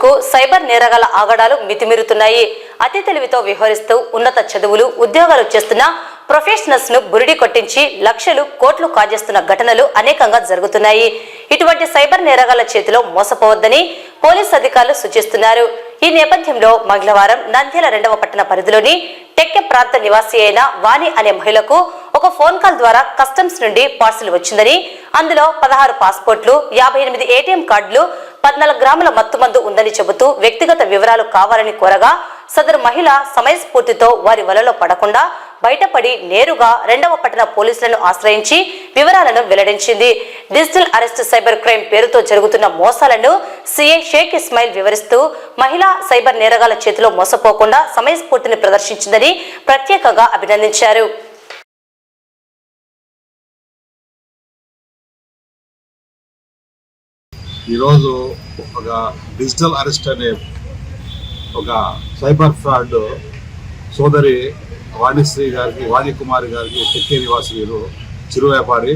రోజుకు సైబర్ నేరగాళ్ల ఆగడాలు మితిమీరుతున్నాయి. అతి తెలివితో వ్యవహరిస్తూ ఉన్నత చదువులు, ఉద్యోగాలు చేస్తున్న ప్రొఫెషనల్స్ ను బురిడి కొట్టించి లక్షలు, కోట్లు కాజేస్తున్న ఘటనలు అనేకంగా జరుగుతున్నాయి. ఇటువంటి సైబర్ నేరగాళ్ల చేతిలో మోసపోవద్దని పోలీస్ అధికారులు సూచిస్తున్నారు. ఈ నేపథ్యంలో మంగళవారం నంద్యాల 2వ పట్టణ పరిధిలోని టెక్కె ప్రాంత నివాసి అయిన వాణి అనే మహిళకు ఒక ఫోన్ కాల్ ద్వారా కస్టమ్స్ నుండి పార్సిల్ వచ్చిందని, అందులో 16 పాస్పోర్ట్లు, 58 ఏటీఎం కార్డులు, 14 గ్రాముల మత్తుమందు ఉందని చెబుతూ వ్యక్తిగత వివరాలు కావాలని కోరగా సదరు మహిళ సమయస్ఫూర్తితో వారి వలలో పడకుండా బయటపడి నేరుగా 2వ పట్టణ పోలీసులను ఆశ్రయించి వివరాలను వెల్లడించింది. డిజిటల్ అరెస్ట్ సైబర్ క్రైమ్ పేరుతో జరుగుతున్న మోసాలను సిఐ షేక్ ఇస్మాయిల్ వివరిస్తూ మహిళ సైబర్ నేరగాళ్ల చేతిలో మోసపోకుండా సమయస్ఫూర్తిని ప్రదర్శించిందని ప్రత్యేకంగా అభినందించారు. ఈరోజు ఒక డిజిటల్ అరెస్ట్ అనే ఒక సైబర్ ఫ్రాడ్ సోదరి వాణిశ్రీ గారికి, వాణికుమారి గారికి టెక్కే నివాసి వీరు చిరు వ్యాపారి.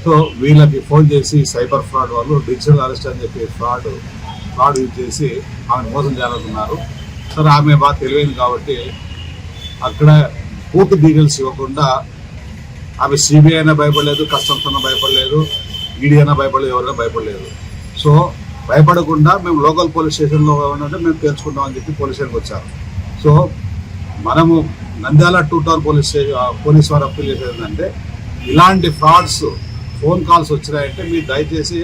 సో వీళ్ళకి ఫోన్ చేసి సైబర్ ఫ్రాడ్ వాళ్ళు డిజిటల్ అరెస్ట్ అని చెప్పి ఫ్రాడ్ యూజ్ చేసి ఆమెను మోసం చేయాలనుకున్నారు. సరే ఆమె బాగా తెలివైంది కాబట్టి అక్కడ పూర్తి డీటెయిల్స్ ఇవ్వకుండా ఆమె సిబిఐ అయినా భయపడలేదు, కస్టమ్స్ అయినా భయపడలేదు, ఈడీ అయినా భయపడలేదు, ఎవరైనా భయపడలేదు. సో భయపడకుండా మేము లోకల్ పోలీస్ స్టేషన్లో ఉంటే మేము తెలుసుకుంటామని చెప్పి పోలీస్ స్టేషన్కి వచ్చాము. సో మనము నంద్యాల 2 టౌన్ పోలీస్ వారు అప్పీల్ చేసేది ఏంటంటే, ఇలాంటి ఫ్రాడ్స్ ఫోన్ కాల్స్ వచ్చినాయంటే మీరు దయచేసి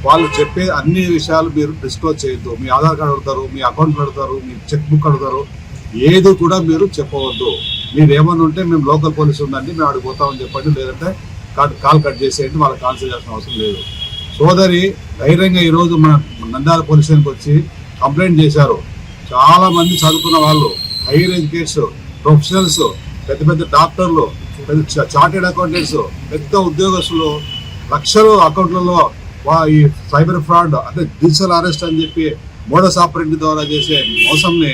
వాళ్ళు చెప్పే అన్ని విషయాలు మీరు డిస్క్లోజ్ చేయొద్దు. మీ ఆధార్ కార్డు అడుగుతారు, మీ అకౌంట్ అడుగుతారు, మీ చెక్ బుక్ అడుగుతారు, ఏది కూడా మీరు చెప్పవద్దు. మీరు ఏమన్నా ఉంటే మేము లోకల్ పోలీసు ఉందండి, మేము అడిగి పోతామని చెప్పండి, లేదంటే కాల్ కట్ చేసేయండి, వాళ్ళకి కాన్సల్ చేయాల్సిన అవసరం లేదు. సోదరి ధైర్యంగా ఈరోజు మన నంద్యాల పోలీస్ స్టేషన్కి వచ్చి కంప్లైంట్ చేశారు. చాలా మంది చదువుకున్న వాళ్ళు, హైయర్ ఎడ్యుకేట్స్, ప్రొఫెషనల్స్, పెద్ద పెద్ద డాక్టర్లు, పెద్ద చార్టెడ్ అకౌంటెంట్స్, పెద్ద ఉద్యోగస్తులు లక్షలు అకౌంట్లలో ఈ సైబర్ ఫ్రాడ్ అంటే డిజిటల్ అరెస్ట్ అని చెప్పి మోడస్ ఆపరేటివ్ ద్వారా చేసే మోసంని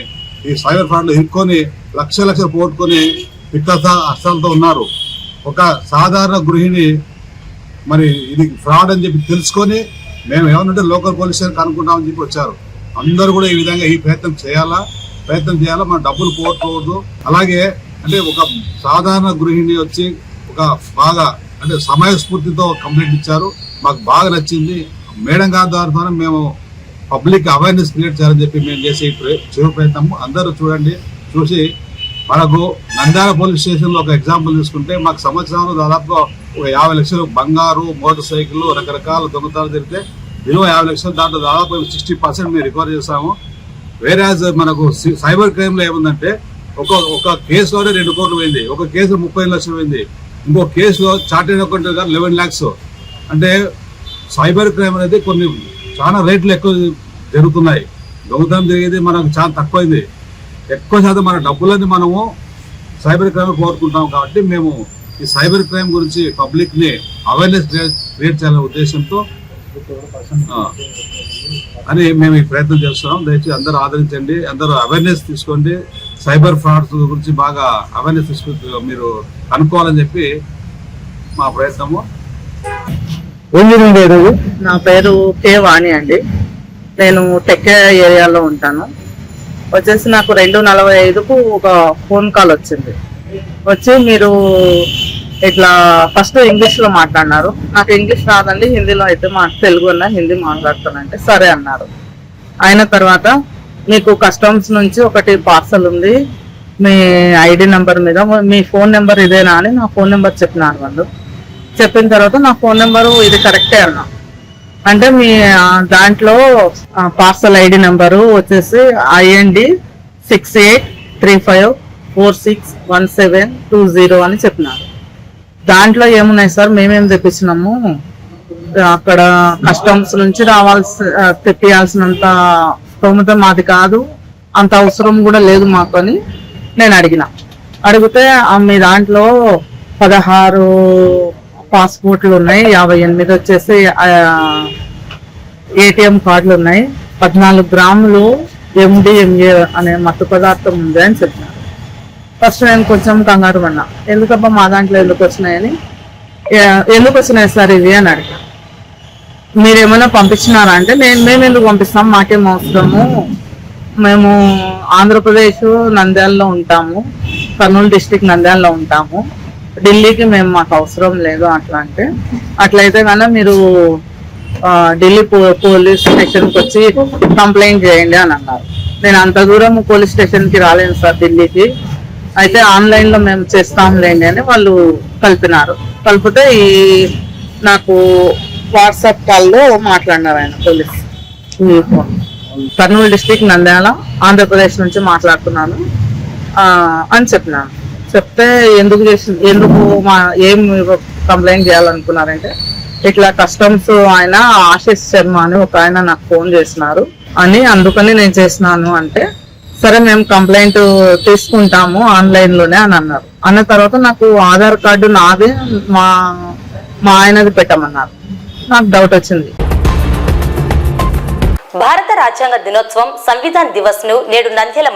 ఈ సైబర్ ఫ్రాడ్లో ఇరుక్కొని లక్షలు పోగొట్టుకొని పిక్కత అస్సాలతో ఉన్నారు. ఒక సాధారణ గృహిణి మరి ఇది ఫ్రాడ్ అని చెప్పి తెలుసుకొని మేము ఏమన్నంటే లోకల్ పోలీస్ స్టేషన్ కనుక్కుంటామని చెప్పి వచ్చారు. అందరూ కూడా ఈ విధంగా ఈ ప్రయత్నం చేయాలా, మన డబ్బులు పోగొట్టుకోవద్దు. అలాగే అంటే ఒక సాధారణ గృహిణి వచ్చి ఒక బాగా అంటే సమయస్ఫూర్తితో కంప్లైంట్ ఇచ్చారు, మాకు బాగా నచ్చింది. మేడం గారి ద్వారా మేము పబ్లిక్ అవేర్నెస్ క్రియేట్ చేయాలని చెప్పి మేము చేసే చిరు ప్రయత్నము అందరూ చూసి మనకు నంద్యాల పోలీస్ స్టేషన్లో ఒక ఎగ్జాంపుల్ తీసుకుంటే మాకు సంవత్సరంలో దాదాపుగా ఒక 50 లక్షలు బంగారు, మోటార్ సైకిల్, రకరకాల దొంగతనాలు జరిగితే విలువ 50 లక్షలు, దాంట్లో దాదాపు 60% మేము రికవర్ చేస్తాము. వేరే మనకు సైబర్ క్రైమ్లో ఏముందంటే ఒక కేసులోనే 2 కోట్లు పోయింది, ఒక కేసు 35 లక్షలు పోయింది, ఇంకో కేసులో చార్టెడ్ అకౌంటెంట్ గారు 11 lakhs. అంటే సైబర్ క్రైమ్ అనేది కొన్ని చాలా రేట్లు ఎక్కువ జరుగుతున్నాయి. దొంగతనం జరిగేది మనకు చాలా తక్కువైంది. ఎక్కువ శాతం మన డబ్బులని మనము సైబర్ క్రైమ్ కోరుకుంటాం. కాబట్టి మేము ఈ సైబర్ క్రైమ్ గురించి పబ్లిక్ని అవేర్నెస్ క్రియేట్ చేయాలనే ఉద్దేశంతో అని మేము ఈ ప్రయత్నం చేస్తున్నాం. దయచేసి అందరూ ఆదరించండి, అందరూ అవేర్నెస్ తీసుకోండి. సైబర్ ఫ్రాడ్స్ గురించి బాగా అవేర్నెస్ తీసుకు మీరు కనుక్కోవాలని చెప్పి మా ప్రయత్నము. నా పేరు కే వాణి అండి. నేను టెక్కే ఏరియాలో ఉంటాను. వచ్చేసి నాకు 2:45కు ఒక ఫోన్ కాల్ వచ్చింది. వచ్చి మీరు ఇట్లా ఫస్ట్ ఇంగ్లీష్లో మాట్లాడినారు. నాకు ఇంగ్లీష్ రాదండి, హిందీలో అయితే తెలుగు అన్నా హిందీ మాట్లాడుతానంటే సరే అన్నారు. అయిన తర్వాత మీకు కస్టమ్స్ నుంచి ఒకటి పార్సల్ ఉంది, మీ ఐడి నెంబర్ మీద, మీ ఫోన్ నెంబర్ ఇదేనా అని నా ఫోన్ నెంబర్ చెప్పినారు వాళ్ళు. చెప్పిన తర్వాత నా ఫోన్ నెంబరు ఇది కరెక్టే అన్నా. అంటే మీ దాంట్లో పార్సల్ ఐడి నెంబరు వచ్చేసి IND 6835461720 అని చెప్పినారు. దాంట్లో ఏమున్నాయి సార్, మేమేం తెప్పించినాము, అక్కడ కస్టమ్స్ నుంచి తెప్పియాల్సినంత స్తోమత మాది కాదు, అంత అవసరం కూడా లేదు మాకు అని నేను అడిగితే మీ దాంట్లో 16 పాస్పోర్ట్లు ఉన్నాయి, 58 వచ్చేసి ఏటీఎం కార్డులు ఉన్నాయి, 14 గ్రాములు MDMA అనే మత్తు పదార్థం ఉంది అని చెప్పినారు. ఫస్ట్ నేను కొంచెం కంగారు పడినా, ఎందుకబ్బా మా దాంట్లో ఎందుకు వచ్చినాయని. ఎందుకు వచ్చినాయి సార్ ఇవి అని అడిగా. మీరేమైనా పంపించినారా అంటే మేము ఎందుకు పంపిస్తాం, మాకేం అవసరము, మేము ఆంధ్రప్రదేశ్ నంద్యాలలో ఉంటాము, కర్నూలు డిస్టిక్ నంద్యాలలో ఉంటాము, ఢిల్లీకి మాకు అవసరం లేదు అట్లా అంటే, అట్లయితే కన్నా మీరు ఢిల్లీ పోలీస్ స్టేషన్కి వచ్చి కంప్లైంట్ చేయండి అని అన్నారు. నేను అంత దూరం పోలీస్ స్టేషన్కి రాలేను సార్ ఢిల్లీకి, అయితే ఆన్లైన్లో మేము చేస్తాంలేండి అని వాళ్ళు కలిపినారు. కలిపితే నాకు వాట్సాప్ కాల్లో మాట్లాడినారు ఆయన పోలీస్. కర్నూలు డిస్టిక్ నంద్యాల ఆంధ్రప్రదేశ్ నుంచి మాట్లాడుతున్నాను అని చెప్పినాను. చెప్తే ఎందుకు ఏం కంప్లైంట్ చేయాలనుకున్నారంటే, ఇట్లా కస్టమ్స్ ఆయన ఆశిష్ శర్మ అని ఒక ఆయన నాకు ఫోన్ చేసినారు అని, అందుకని నేను చేసినాను అంటే, సరే మేము కంప్లైంట్ తీసుకుంటాము ఆన్లైన్ లోనే అని అన్నారు. అన్న తర్వాత నాకు ఆధార్ కార్డు నాది మా ఆయనది పెట్టమన్నారు. నాకు డౌట్ వచ్చింది. భారత రాజ్యాంగ దినోత్సవం సంవిధాన్ దివస్ ను నేడు నంద్యాల